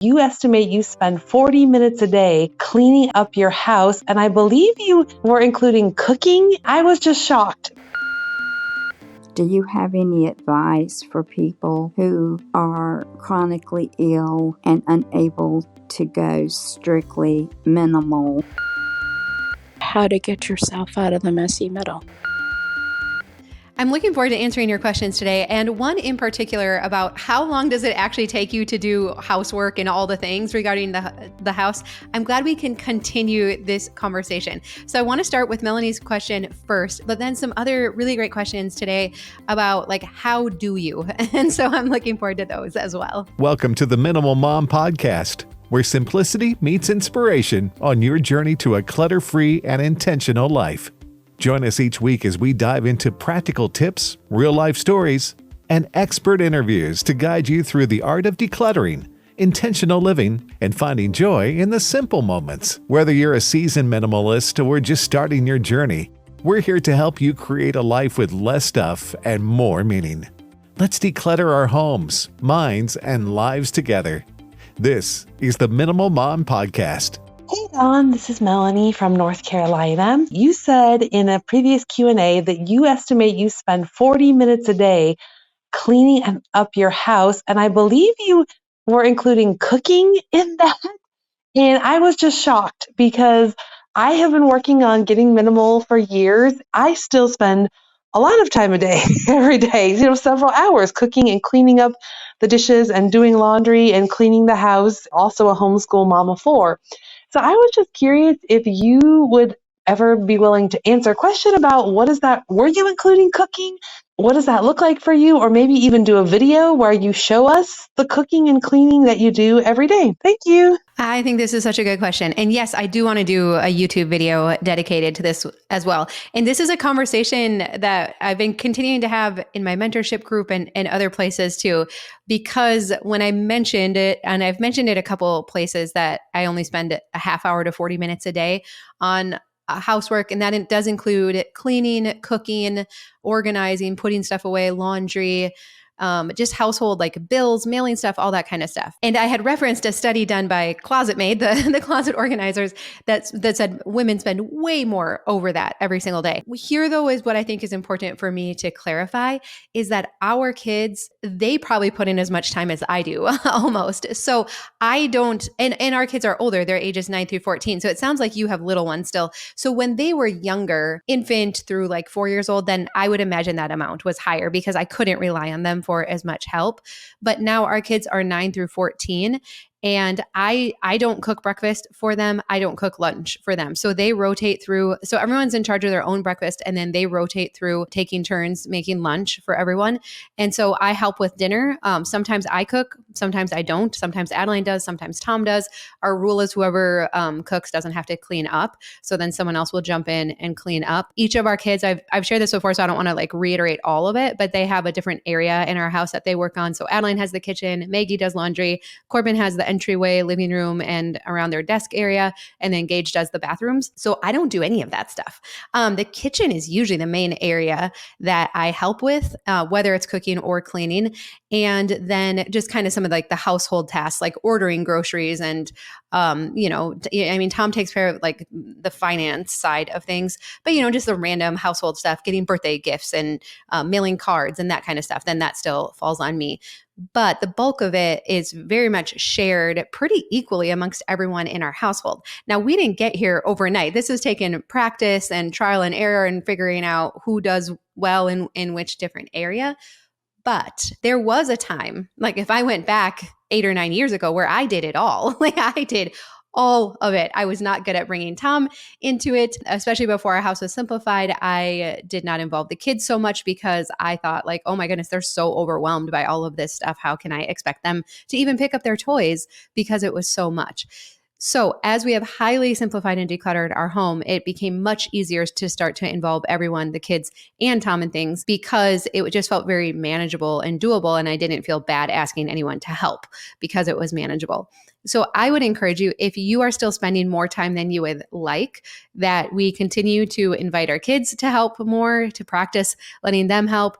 You estimate you spend 40 minutes a day cleaning up your house, and I believe you were including cooking. I was just shocked. Do you have any advice for people who are chronically ill and unable to go strictly minimal? How to get yourself out of the messy middle. I'm looking forward to answering your questions today, and one in particular about how long does it actually take you to do housework and all the things regarding the house. I'm glad we can continue this conversation. So I want to start with Melanie's question first, but then some other really great questions today about like, how do you? And so I'm looking forward to those as well. Welcome to the Minimal Mom Podcast, where simplicity meets inspiration on your journey to a clutter-free and intentional life. Join us each week as we dive into practical tips, real-life stories, and expert interviews to guide you through the art of decluttering, intentional living, and finding joy in the simple moments. Whether you're a seasoned minimalist or just starting your journey, we're here to help you create a life with less stuff and more meaning. Let's declutter our homes, minds, and lives together. This is the Minimal Mom Podcast. Hey Dawn, this is Melanie from North Carolina. You said in a previous Q&A that you estimate you spend 40 minutes a day cleaning up your house, and I believe you were including cooking in that. And I was just shocked because I have been working on getting minimal for years. I still spend a lot of time a day, every day, several hours cooking and cleaning up the dishes and doing laundry and cleaning the house, also a homeschool mom of four. So I was just curious if you would ever be willing to answer a question about what is that? Were you including cooking? What does that look like for you? Or maybe even do a video where you show us the cooking and cleaning that you do every day. Thank you. I think this is such a good question. And yes, I do want to do a YouTube video dedicated to this as well. And this is a conversation that I've been continuing to have in my mentorship group and other places too, because when I mentioned it, and I've mentioned it a couple places, that I only spend a half hour to 40 minutes a day on housework, and that it does include cleaning, cooking, organizing, putting stuff away, laundry, just household like bills, mailing stuff, all that kind of stuff. And I had referenced a study done by Closet Maid, the closet organizers, that said women spend way more over that every single day. Here, though, is what I think is important for me to clarify is that our kids, they probably put in as much time as I do, almost. So I don't, and our kids are older, they're ages 9 through 14. So it sounds like you have little ones still. So when they were younger, infant through like 4 years old, then I would imagine that amount was higher because I couldn't rely on them for as much help. But now our kids are 9 through 14. And I don't cook breakfast for them. I don't cook lunch for them. So they rotate through. So everyone's in charge of their own breakfast, and then they rotate through taking turns making lunch for everyone. And so I help with dinner. Sometimes I cook, sometimes I don't. Sometimes Adeline does, sometimes Tom does. Our rule is whoever cooks doesn't have to clean up. So then someone else will jump in and clean up. Each of our kids, I've shared this before, so I don't want to like reiterate all of it, but they have a different area in our house that they work on. So Adeline has the kitchen, Maggie does laundry, Corbin has the entryway, living room, and around their desk area. And then Gage does the bathrooms. So I don't do any of that stuff. The kitchen is usually the main area that I help with, whether it's cooking or cleaning. And then just kind of some of like the household tasks, like ordering groceries and, Tom takes care of like the finance side of things, but, just the random household stuff, getting birthday gifts and mailing cards and that kind of stuff, then that still falls on me. But the bulk of it is very much shared pretty equally amongst everyone in our household. Now, we didn't get here overnight. This has taken practice and trial and error and figuring out who does well in which different area. But there was a time, like if I went back 8 or 9 years ago, where I did it all. Like I did all of it. I was not good at bringing Tom into it, especially before our house was simplified. I did not involve the kids so much because I thought like, oh my goodness, they're so overwhelmed by all of this stuff. How can I expect them to even pick up their toys because it was so much? So as we have highly simplified and decluttered our home, it became much easier to start to involve everyone, the kids and Tom and things, because it just felt very manageable and doable. And I didn't feel bad asking anyone to help because it was manageable. So I would encourage you, if you are still spending more time than you would like, that we continue to invite our kids to help more, to practice letting them help,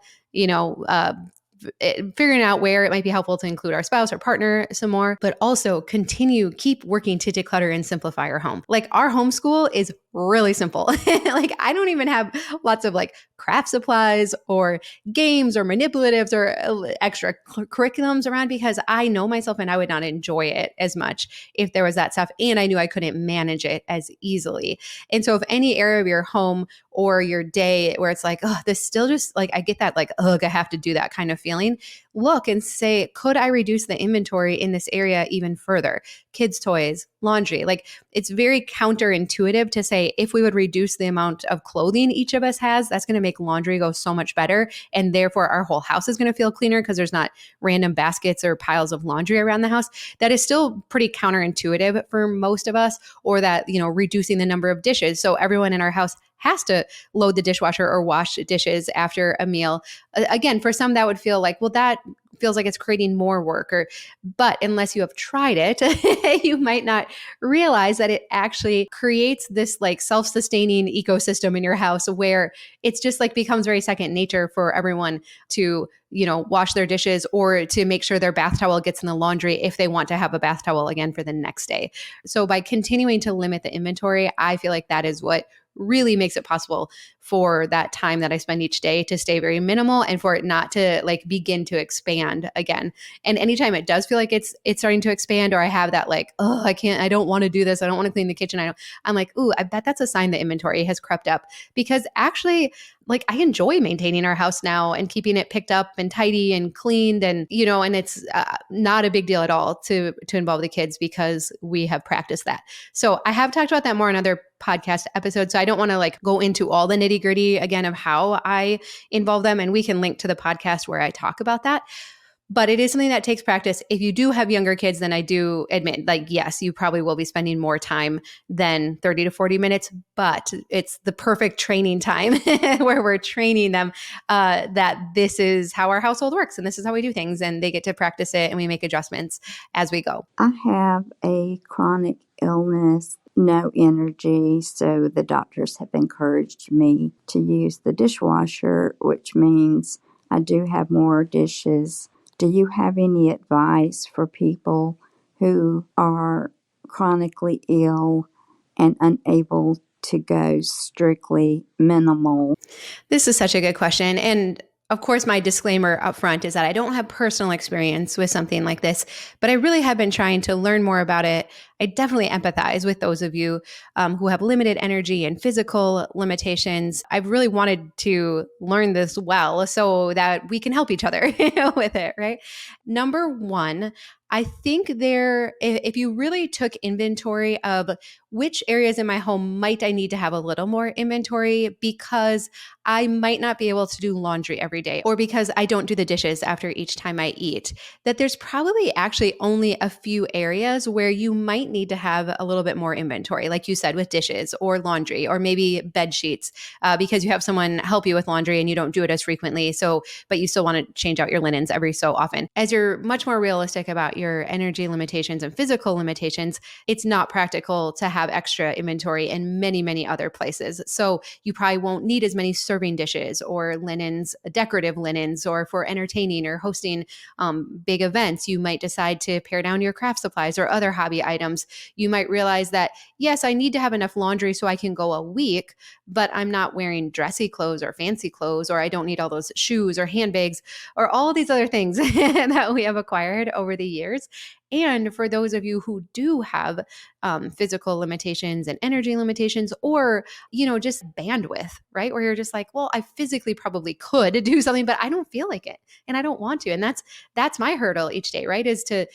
figuring out where it might be helpful to include our spouse or partner some more, but also keep working to declutter and simplify our home. Like our homeschool is really simple. Like I don't even have lots of like craft supplies or games or manipulatives or extra curriculums around because I know myself and I would not enjoy it as much if there was that stuff. And I knew I couldn't manage it as easily. And so if any area of your home or your day where it's like, oh, this still just like, I get that like, ugh, I have to do that kind of feeling, look and say, could I reduce the inventory in this area even further? Kids' toys, laundry. Like it's very counterintuitive to say if we would reduce the amount of clothing each of us has, that's going to make laundry go so much better. And therefore our whole house is going to feel cleaner because there's not random baskets or piles of laundry around the house. That is still pretty counterintuitive for most of us, or that, reducing the number of dishes. So everyone in our house has to load the dishwasher or wash dishes after a meal. Again, for some that would feel like, well, that feels like it's creating more work, but unless you have tried it, you might not realize that it actually creates this like self-sustaining ecosystem in your house where it's just like becomes very second nature for everyone to, wash their dishes or to make sure their bath towel gets in the laundry if they want to have a bath towel again for the next day. So by continuing to limit the inventory, I feel like that is what really makes it possible for that time that I spend each day to stay very minimal and for it not to like begin to expand again. And anytime it does feel like it's starting to expand, or I have that like, oh, I don't want to do this. I don't want to clean the kitchen. I'm like, ooh, I bet that's a sign that inventory has crept up, because actually like I enjoy maintaining our house now and keeping it picked up and tidy and cleaned, and and it's not a big deal at all to involve the kids because we have practiced that. So I have talked about that more in other podcast episodes. So I don't want to like go into all the nitty gritty again of how I involve them, and we can link to the podcast where I talk about that. But it is something that takes practice. If you do have younger kids, then I do admit, like, yes, you probably will be spending more time than 30 to 40 minutes, but it's the perfect training time where we're training them that this is how our household works and this is how we do things. And they get to practice it and we make adjustments as we go. I have a chronic illness, no energy, so the doctors have encouraged me to use the dishwasher, which means I do have more dishes. Do you have any advice for people who are chronically ill and unable to go strictly minimal? This is such a good question. And of course, my disclaimer up front is that I don't have personal experience with something like this, but I really have been trying to learn more about it. I definitely empathize with those of you who have limited energy and physical limitations. I've really wanted to learn this well so that we can help each other with it, right? Number one, I think if you really took inventory of which areas in my home might I need to have a little more inventory because I might not be able to do laundry every day, or because I don't do the dishes after each time I eat, that there's probably actually only a few areas where you might need to have a little bit more inventory, like you said, with dishes or laundry, or maybe bed sheets, because you have someone help you with laundry and you don't do it as frequently. So, but you still want to change out your linens every so often. As you're much more realistic about your energy limitations and physical limitations, it's not practical to have extra inventory in many, many other places. So you probably won't need as many serving dishes or linens, decorative linens, or for entertaining or hosting big events. You might decide to pare down your craft supplies or other hobby items. You might realize that, yes, I need to have enough laundry so I can go a week, but I'm not wearing dressy clothes or fancy clothes, or I don't need all those shoes or handbags or all these other things that we have acquired over the years. And for those of you who do have physical limitations and energy limitations, or, just bandwidth, right? Where you're just like, well, I physically probably could do something, but I don't feel like it and I don't want to. And that's my hurdle each day, right? Is to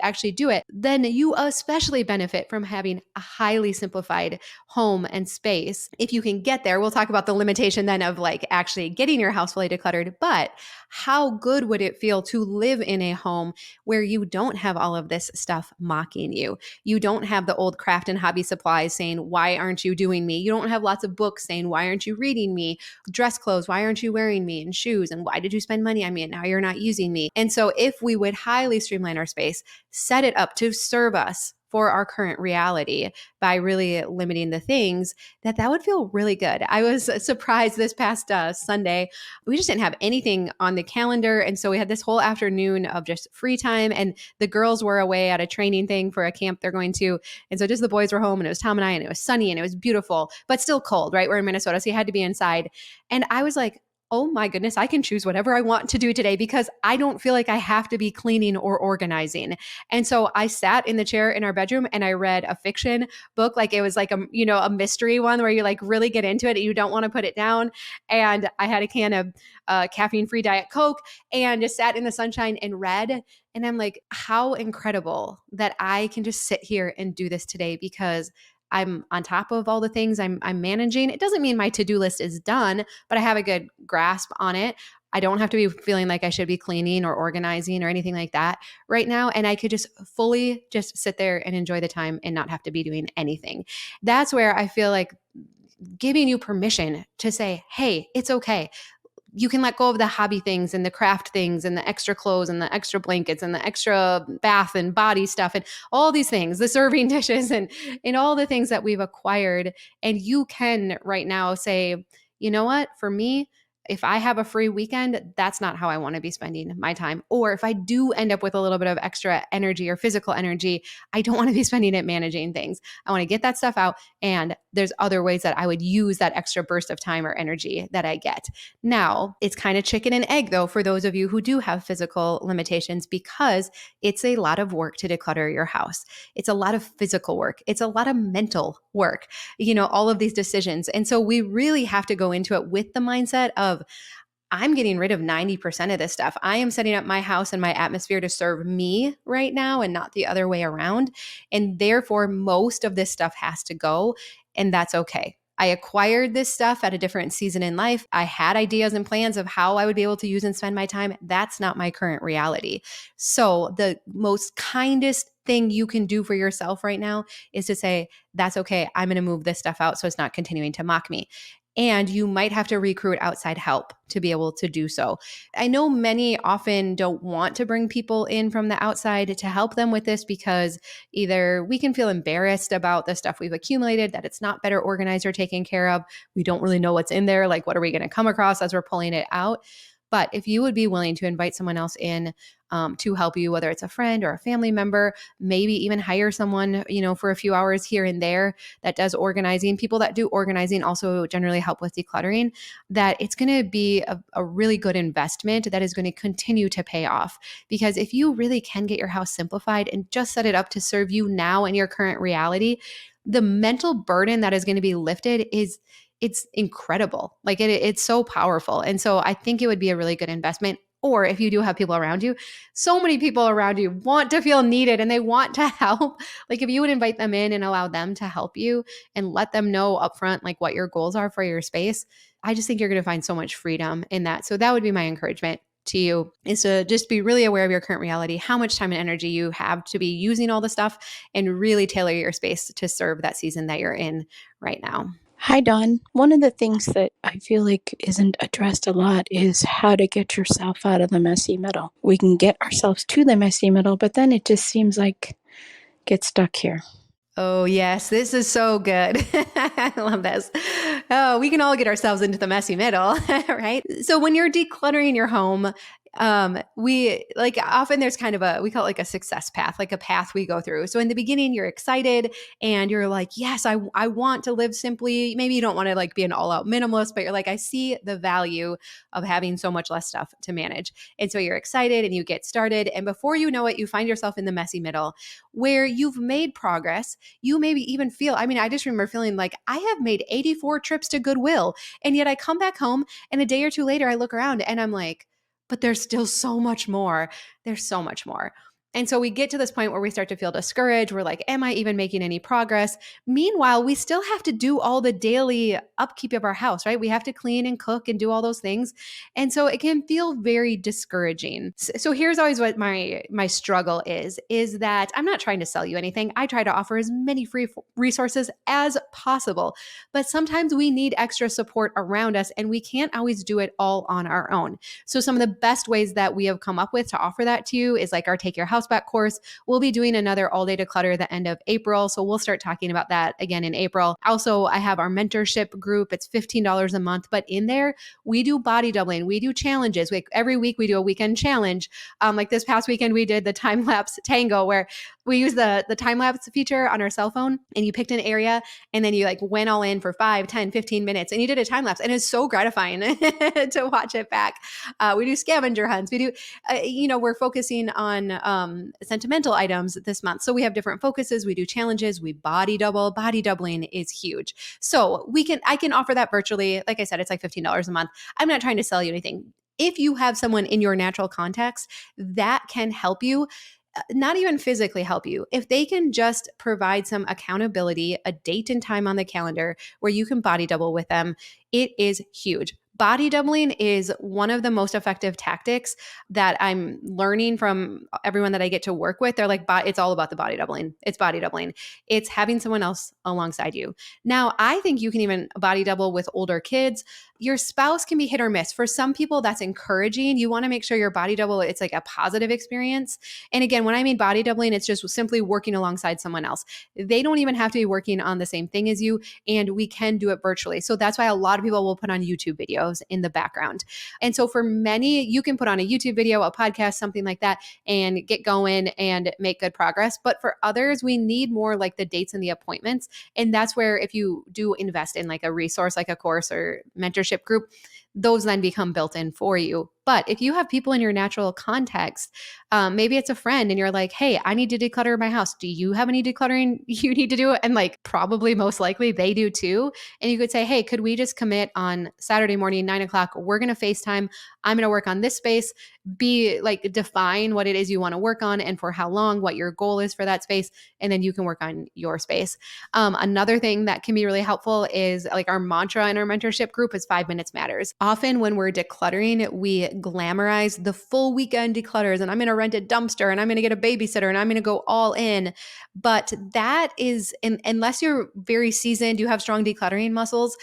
actually do it. Then you especially benefit from having a highly simplified home and space. If you can get there, we'll talk about the limitation then of like actually getting your house fully decluttered, but how good would it feel to live in a home where you don't have all of this stuff mocking you? You don't have the old craft and hobby supplies saying, why aren't you doing me? You don't have lots of books saying, why aren't you reading me? Dress clothes, why aren't you wearing me? And shoes, and why did you spend money on me? And now you're not using me. And so if we would highly streamline our space, set it up to serve us for our current reality by really limiting the things, that would feel really good. I was surprised this past Sunday. We just didn't have anything on the calendar. And so we had this whole afternoon of just free time. And the girls were away at a training thing for a camp they're going to. And so just the boys were home, and it was Tom and I, and it was sunny and it was beautiful, but still cold, right? We're in Minnesota, so you had to be inside. And I was like, oh my goodness, I can choose whatever I want to do today because I don't feel like I have to be cleaning or organizing. And so I sat in the chair in our bedroom and I read a fiction book. Like it was like a mystery one where you like really get into it and you don't want to put it down. And I had a can of caffeine-free Diet Coke and just sat in the sunshine and read. And I'm like, how incredible that I can just sit here and do this today because I'm on top of all the things I'm managing. It doesn't mean my to-do list is done, but I have a good grasp on it. I don't have to be feeling like I should be cleaning or organizing or anything like that right now. And I could just fully just sit there and enjoy the time and not have to be doing anything. That's where I feel like giving you permission to say, hey, it's okay. You can let go of the hobby things and the craft things and the extra clothes and the extra blankets and the extra bath and body stuff and all these things, the serving dishes and all the things that we've acquired. And you can right now say, you know what, for me, if I have a free weekend, that's not how I want to be spending my time. Or if I do end up with a little bit of extra energy or physical energy, I don't want to be spending it managing things. I want to get that stuff out. And there's other ways that I would use that extra burst of time or energy that I get. Now, it's kind of chicken and egg, though, for those of you who do have physical limitations, because it's a lot of work to declutter your house. It's a lot of physical work. It's a lot of mental work, all of these decisions. And so we really have to go into it with the mindset of, I'm getting rid of 90% of this stuff. I am setting up my house and my atmosphere to serve me right now and not the other way around. And therefore, most of this stuff has to go, and that's okay. I acquired this stuff at a different season in life. I had ideas and plans of how I would be able to use and spend my time. That's not my current reality. So the most kindest thing you can do for yourself right now is to say, that's okay. I'm going to move this stuff out so it's not continuing to mock me. And you might have to recruit outside help to be able to do so. I know many often don't want to bring people in from the outside to help them with this because either we can feel embarrassed about the stuff we've accumulated, that it's not better organized or taken care of. We don't really know what's in there. Like, what are we going to come across as we're pulling it out? But if you would be willing to invite someone else in to help you, whether it's a friend or a family member, maybe even hire someone, for a few hours here and there that does organizing. People that do organizing also generally help with decluttering, that it's going to be a really good investment that is going to continue to pay off. Because if you really can get your house simplified and just set it up to serve you now in your current reality, the mental burden that is going to be lifted it's incredible. Like it's so powerful. And so I think it would be a really good investment. Or if you do have people around you, so many people around you want to feel needed and they want to help. Like if you would invite them in and allow them to help you and let them know upfront, like what your goals are for your space, I just think you're going to find so much freedom in that. So that would be my encouragement to you, is to just be really aware of your current reality, how much time and energy you have to be using all the stuff, and really tailor your space to serve that season that you're in right now. Hi, Dawn. One of the things that I feel like isn't addressed a lot is how to get yourself out of the messy middle. We can get ourselves to the messy middle, but then it just seems like get stuck here. Oh, yes. This is so good. I love this. Oh, we can all get ourselves into the messy middle, right? So when you're decluttering your home, we like often there's kind of we call it like a success path, like a path we go through. So in the beginning, you're excited and you're like, yes, I want to live simply. Maybe you don't want to like be an all out minimalist, but you're like, I see the value of having so much less stuff to manage. And so you're excited and you get started. And before you know it, you find yourself in the messy middle where you've made progress. You maybe even feel, I just remember feeling like I have made 84 trips to Goodwill. And yet I come back home and a day or two later, I look around and I'm like, but there's still so much more. There's so much more. And so we get to this point where we start to feel discouraged. We're like, am I even making any progress? Meanwhile, we still have to do all the daily upkeep of our house, right? We have to clean and cook and do all those things. And so it can feel very discouraging. So here's always what my struggle is that I'm not trying to sell you anything. I try to offer as many free resources as possible. But sometimes we need extra support around us and we can't always do it all on our own. So some of the best ways that we have come up with to offer that to you is like our Take Your House back course. We'll be doing another all day declutter the end of April. So we'll start talking about that again in April. Also, I have our mentorship group. It's $15 a month, but in there, we do body doubling. We do challenges. Every week we do a weekend challenge. Like this past weekend, we did the time lapse tango where we use the time lapse feature on our cell phone, and you picked an area and then you like went all in for 5, 10, 15 minutes and you did a time lapse, and it's so gratifying to watch it back. We do scavenger hunts. We do, we're focusing on sentimental items this month. So we have different focuses. We do challenges. We body double. Body doubling is huge. So I can offer that virtually. Like I said, it's like $15 a month. I'm not trying to sell you anything. If you have someone in your natural context that can help you, not even physically help you, if they can just provide some accountability, a date and time on the calendar where you can body double with them, it is huge. Body doubling is one of the most effective tactics that I'm learning from everyone that I get to work with. They're like, it's all about the body doubling. It's body doubling. It's having someone else alongside you. Now, I think you can even body double with older kids. Your spouse can be hit or miss. For some people, that's encouraging. You want to make sure your body double, it's like a positive experience. And again, when I mean body doubling, it's just simply working alongside someone else. They don't even have to be working on the same thing as you, and we can do it virtually. So that's why a lot of people will put on YouTube videos in the background. And so for many, you can put on a YouTube video, a podcast, something like that, and get going and make good progress. But for others, we need more like the dates and the appointments. And that's where if you do invest in like a resource, like a course or mentorship group, those then become built in for you. But if you have people in your natural context, maybe it's a friend and you're like, hey, I need to declutter my house. Do you have any decluttering you need to do? And like probably most likely they do too. And you could say, hey, could we just commit on Saturday morning, 9:00? We're going to FaceTime. I'm going to work on this space. Define what it is you want to work on and for how long, what your goal is for that space. And then you can work on your space. Another thing that can be really helpful is like our mantra in our mentorship group is 5 minutes matters. Often when we're decluttering, we glamorize the full weekend declutters, and I'm going to rent a dumpster and I'm going to get a babysitter and I'm going to go all in. But that is, unless you're very seasoned, you have strong decluttering muscles,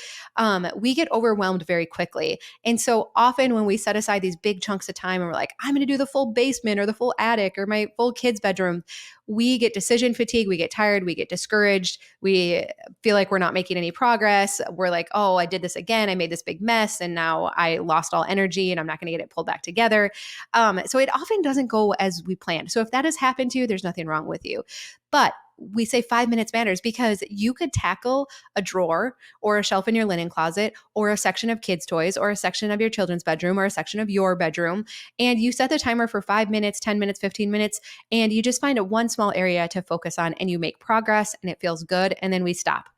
we get overwhelmed very quickly. And so often when we set aside these big chunks of time and we're like, I'm going to do the full basement or the full attic or my full kids' bedroom, we get decision fatigue, we get tired, we get discouraged, we feel like we're not making any progress. We're like, oh, I did this again. I made this big mess and now I lost all energy and I'm not going to get it pulled back together. So it often doesn't go as we planned. So if that has happened to you, there's nothing wrong with you. But we say 5 minutes matters because you could tackle a drawer or a shelf in your linen closet or a section of kids' toys or a section of your children's bedroom or a section of your bedroom. And you set the timer for 5 minutes, 10 minutes, 15 minutes, and you just find one small area to focus on and you make progress and it feels good. And then we stop.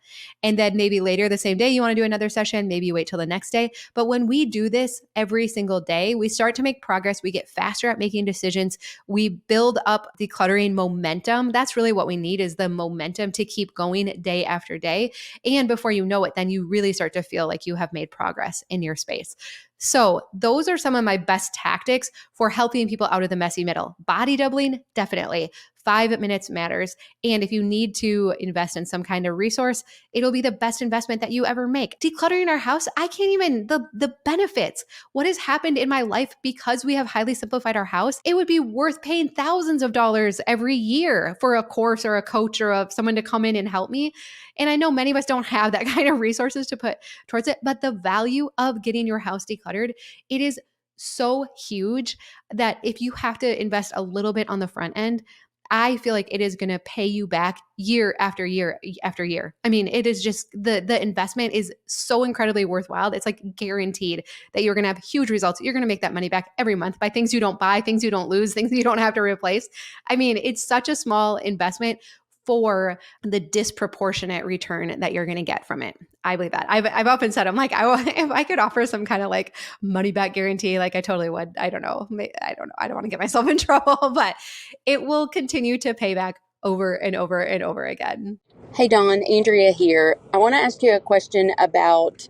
And then maybe later the same day, you want to do another session. Maybe you wait till the next day. But when we do this every single day, we start to make progress. We get faster at making decisions. We build up decluttering momentum. That's really what we need is the momentum to keep going day after day. And before you know it, then you really start to feel like you have made progress in your space. So those are some of my best tactics for helping people out of the messy middle. Body doubling, definitely. 5 minutes matters. And if you need to invest in some kind of resource, it'll be the best investment that you ever make. Decluttering our house, I can't even, the benefits, what has happened in my life because we have highly simplified our house, it would be worth paying thousands of dollars every year for a course or a coach or someone to come in and help me. And I know many of us don't have that kind of resources to put towards it, but the value of getting your house decluttered, it is so huge that if you have to invest a little bit on the front end, I feel like it is going to pay you back year after year after year. I mean, it is just the investment is so incredibly worthwhile. It's like guaranteed that you're going to have huge results. You're going to make that money back every month by things you don't buy, things you don't lose, things you don't have to replace. I mean, it's such a small investment for the disproportionate return that you're going to get from it. I believe that. I've often said, I'm like, if I could offer some kind of like money back guarantee, like I totally would. I don't know. I don't want to get myself in trouble, but it will continue to pay back over and over and over again. Hey, Dawn, Andrea here. I want to ask you a question about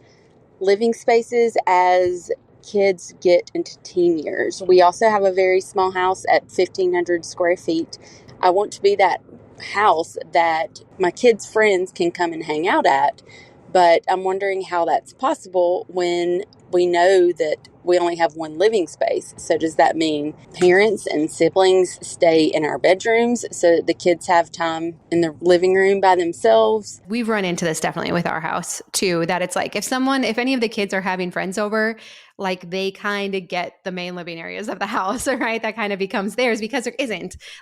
living spaces as kids get into teen years. We also have a very small house at 1,500 square feet. I want to be that house that my kids' friends can come and hang out at, but I'm wondering how that's possible when we know that we only have one living space. So does that mean parents and siblings stay in our bedrooms so that the kids have time in the living room by themselves? We've run into this definitely with our house too, that it's like if any of the kids are having friends over, like they kind of get the main living areas of the house, right? That kind of becomes theirs because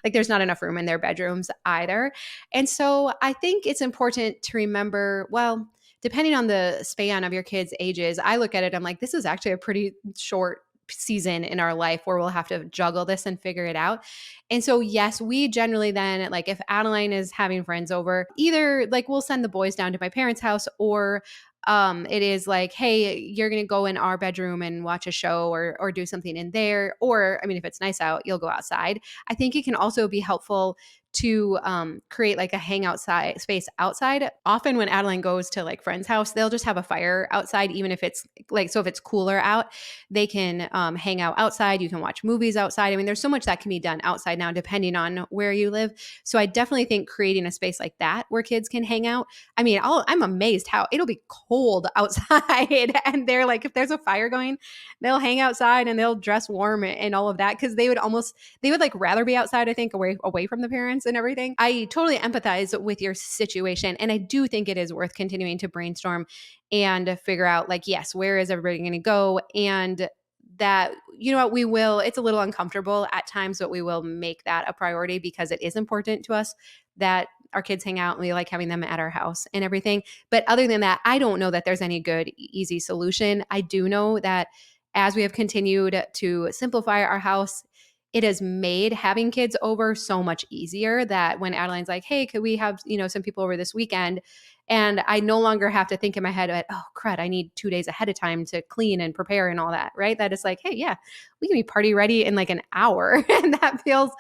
there's not enough room in their bedrooms either. And so I think it's important to remember, well, depending on the span of your kids' ages, I look at it, I'm like, this is actually a pretty short season in our life where we'll have to juggle this and figure it out. And so, yes, we generally then, like if Adeline is having friends over, either like we'll send the boys down to my parents' house, or it is like, hey, you're going to go in our bedroom and watch a show or do something in there. Or, I mean, if it's nice out, you'll go outside. I think it can also be helpful to create like a hangout space outside. Often when Adeline goes to like friend's house, they'll just have a fire outside, even if it's like, so if it's cooler out, they can hang out outside. You can watch movies outside. I mean, there's so much that can be done outside now, depending on where you live. So I definitely think creating a space like that where kids can hang out. I mean, I'm amazed how it'll be cold outside and they're like, if there's a fire going, they'll hang outside and they'll dress warm and all of that. Cause they would like rather be outside, I think, away from the parents and everything. I totally empathize with your situation. And I do think it is worth continuing to brainstorm and figure out like, yes, where is everybody going to go? And that, you know what, it's a little uncomfortable at times, but we will make that a priority because it is important to us that our kids hang out and we like having them at our house and everything. But other than that, I don't know that there's any good, easy solution. I do know that as we have continued to simplify our house, it has made having kids over so much easier that when Adeline's like, hey, could we have, some people over this weekend? And I no longer have to think in my head, oh, crud, I need 2 days ahead of time to clean and prepare and all that, right? That is like, hey, yeah, we can be party ready in like an hour. And that feels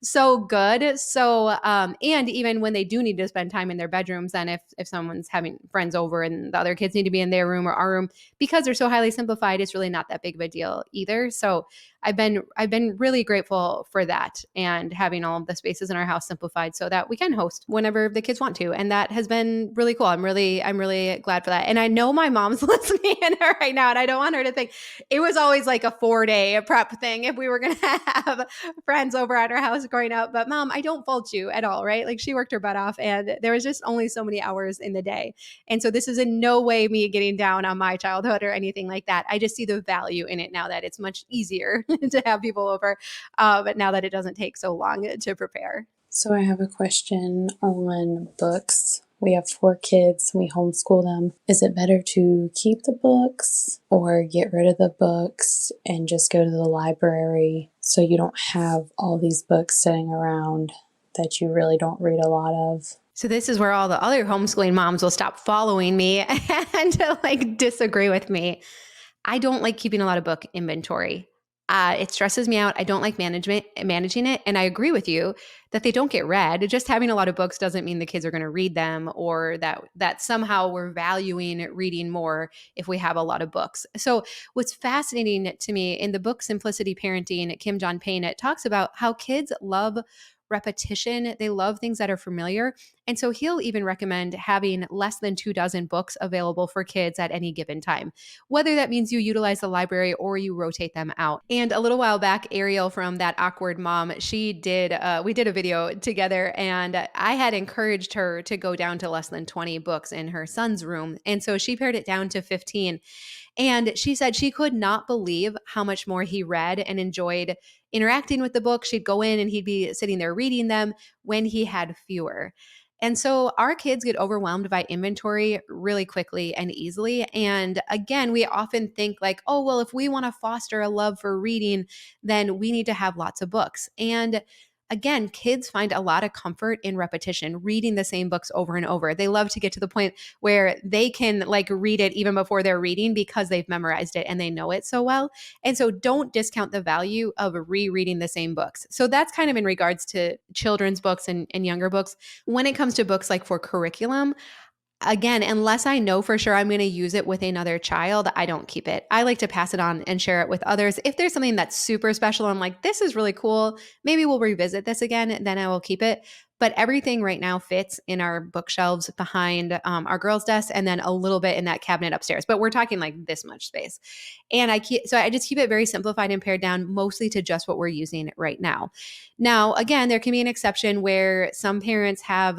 so good. So, and even when they do need to spend time in their bedrooms, then if someone's having friends over and the other kids need to be in their room or our room, because they're so highly simplified, it's really not that big of a deal either. So I've been really grateful for that and having all of the spaces in our house simplified so that we can host whenever the kids want to. And that has been really cool. I'm really glad for that. And I know my mom's listening in right now, and I don't want her to think it was always like a 4-day prep thing if we were going to have friends over at our house growing up. But Mom, I don't fault you at all, right? Like she worked her butt off and there was just only so many hours in the day. And so this is in no way me getting down on my childhood or anything like that. I just see the value in it now that it's much easier to have people over, but now that it doesn't take so long to prepare. So I have a question on books. We have 4 kids, we homeschool them. Is it better to keep the books or get rid of the books and just go to the library so you don't have all these books sitting around that you really don't read a lot of? So this is where all the other homeschooling moms will stop following me and like disagree with me. I don't like keeping a lot of book inventory. It stresses me out. I don't like managing it. And I agree with you that they don't get read. Just having a lot of books doesn't mean the kids are going to read them, or that somehow we're valuing reading more if we have a lot of books. So what's fascinating to me in the book Simplicity Parenting, Kim John Payne, it talks about how kids love repetition. They love things that are familiar. And so he'll even recommend having less than 24 books available for kids at any given time, whether that means you utilize the library or you rotate them out. And a little while back, Ariel from That Awkward Mom, we did a video together, and I had encouraged her to go down to less than 20 books in her son's room. And so she pared it down to 15. And she said she could not believe how much more he read and enjoyed interacting with the book. She'd go in and he'd be sitting there reading them when he had fewer. And so our kids get overwhelmed by inventory really quickly and easily. And again, we often think like, oh, well, if we want to foster a love for reading, then we need to have lots of books. And again, kids find a lot of comfort in repetition, reading the same books over and over. They love to get to the point where they can like read it even before they're reading because they've memorized it and they know it so well. And so don't discount the value of rereading the same books. So that's kind of in regards to children's books and younger books. When it comes to books like for curriculum, again, unless I know for sure I'm going to use it with another child, I don't keep it. I like to pass it on and share it with others. If there's something that's super special, I'm like, this is really cool, maybe we'll revisit this again, then I will keep it. but everything right now fits in our bookshelves behind our girls' desk, and then a little bit in that cabinet upstairs. But we're talking like this much space. And I just keep it very simplified and pared down mostly to just what we're using right now. Now, again, there can be an exception where some parents have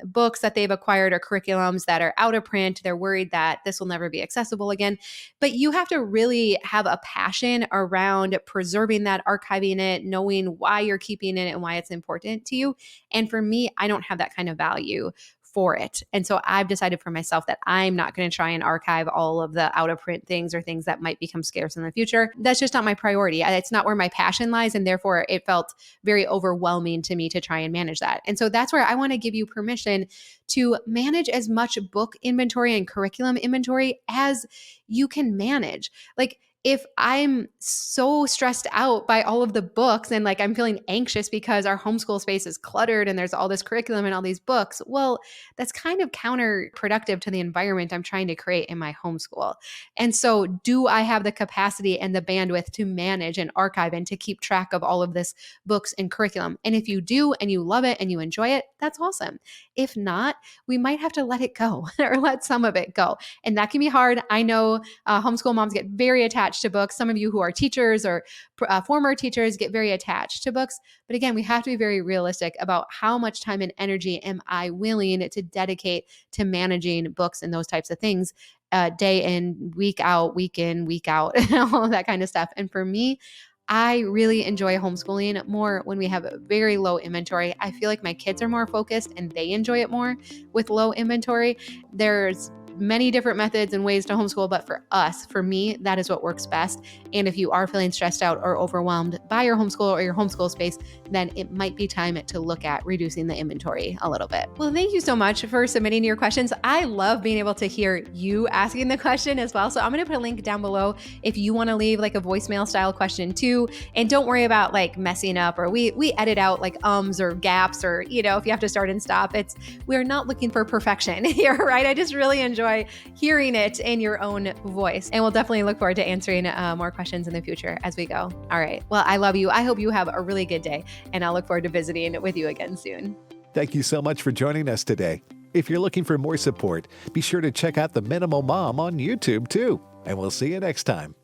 books that they've acquired or curriculums that are out of print. They're worried that this will never be accessible again. But you have to really have a passion around preserving that, archiving it, knowing why you're keeping it and why it's important to you. And for me, I don't have that kind of value for it. And so I've decided for myself that I'm not going to try and archive all of the out of print things or things that might become scarce in the future. That's just not my priority. It's not where my passion lies. And therefore it felt very overwhelming to me to try and manage that. And so that's where I want to give you permission to manage as much book inventory and curriculum inventory as you can manage. Like, if I'm so stressed out by all of the books and like I'm feeling anxious because our homeschool space is cluttered and there's all this curriculum and all these books, well, that's kind of counterproductive to the environment I'm trying to create in my homeschool. And so, do I have the capacity and the bandwidth to manage and archive and to keep track of all of this books and curriculum? And if you do and you love it and you enjoy it, that's awesome. If not, we might have to let it go or let some of it go. And that can be hard. I know homeschool moms get very attached to books. Some of you who are teachers or former teachers get very attached to books. But again, we have to be very realistic about how much time and energy am I willing to dedicate to managing books and those types of things, day in, week out, week in, week out, all of that kind of stuff. And for me, I really enjoy homeschooling more when we have a very low inventory. I feel like my kids are more focused and they enjoy it more with low inventory. There's many different methods and ways to homeschool, but for me, that is what works best. And if you are feeling stressed out or overwhelmed by your homeschool or your homeschool space, then it might be time to look at reducing the inventory a little bit. Well, thank you so much for submitting your questions. I love being able to hear you asking the question as well. So I'm going to put a link down below if you want to leave like a voicemail style question too. And don't worry about like messing up, or we edit out like ums or gaps, or, if you have to start and stop, we're not looking for perfection here, right? I just really enjoy hearing it in your own voice. And we'll definitely look forward to answering more questions in the future as we go. All right. Well, I love you. I hope you have a really good day, and I'll look forward to visiting with you again soon. Thank you so much for joining us today. If you're looking for more support, be sure to check out The Minimal Mom on YouTube too. And we'll see you next time.